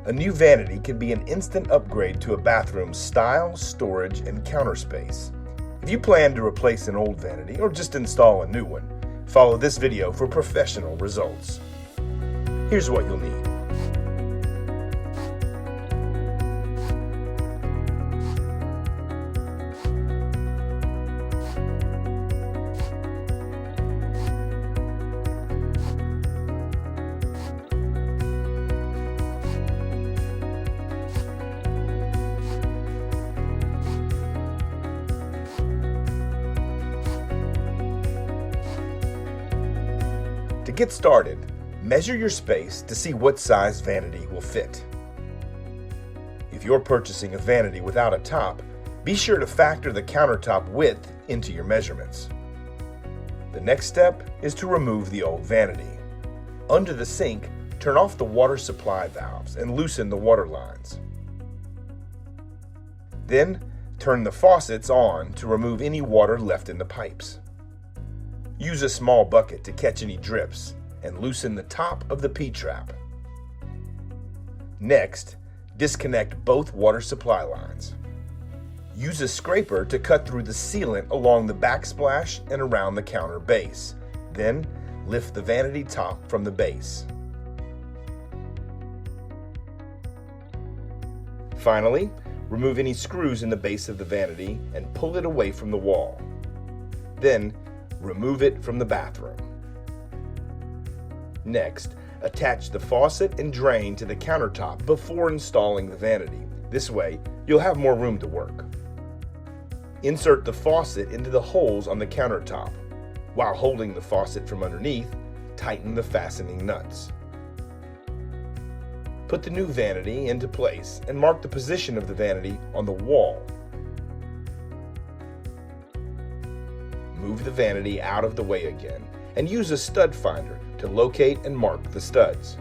A new vanity can be an instant upgrade to a bathroom's style, storage, and counter space. If you plan to replace an old vanity or just install a new one, follow this video for professional results. Here's what you'll need. To get started, measure your space to see what size vanity will fit. If you're purchasing a vanity without a top, be sure to factor the countertop width into your measurements. The next step is to remove the old vanity. Under the sink, turn off the water supply valves and loosen the water lines. Then, turn the faucets on to remove any water left in the pipes. Use a small bucket to catch any drips and loosen the top of the P-trap. Next, disconnect both water supply lines. Use a scraper to cut through the sealant along the backsplash and around the counter base. Then, lift the vanity top from the base. Finally, remove any screws in the base of the vanity and pull it away from the wall. Then, remove it from the bathroom. Next, attach the faucet and drain to the countertop before installing the vanity. This way, you'll have more room to work. Insert the faucet into the holes on the countertop. While holding the faucet from underneath, tighten the fastening nuts. Put the new vanity into place and mark the position of the vanity on the wall. Move the vanity out of the way again and use a stud finder to locate and mark the studs.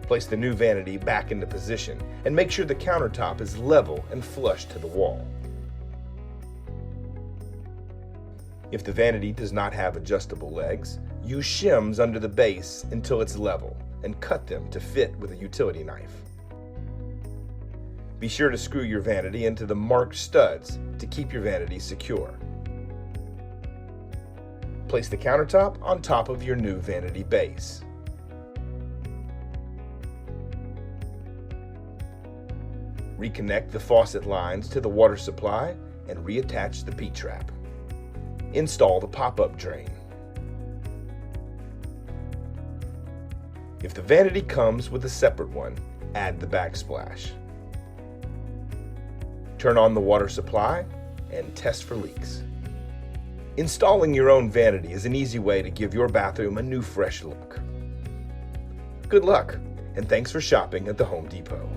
Place the new vanity back into position and make sure the countertop is level and flush to the wall. If the vanity does not have adjustable legs, use shims under the base until it's level and cut them to fit with a utility knife. Be sure to screw your vanity into the marked studs to keep your vanity secure. Place the countertop on top of your new vanity base. Reconnect the faucet lines to the water supply and reattach the P-trap. Install the pop-up drain. If the vanity comes with a separate one, add the backsplash. Turn on the water supply and test for leaks. Installing your own vanity is an easy way to give your bathroom a new fresh look. Good luck, and thanks for shopping at the Home Depot.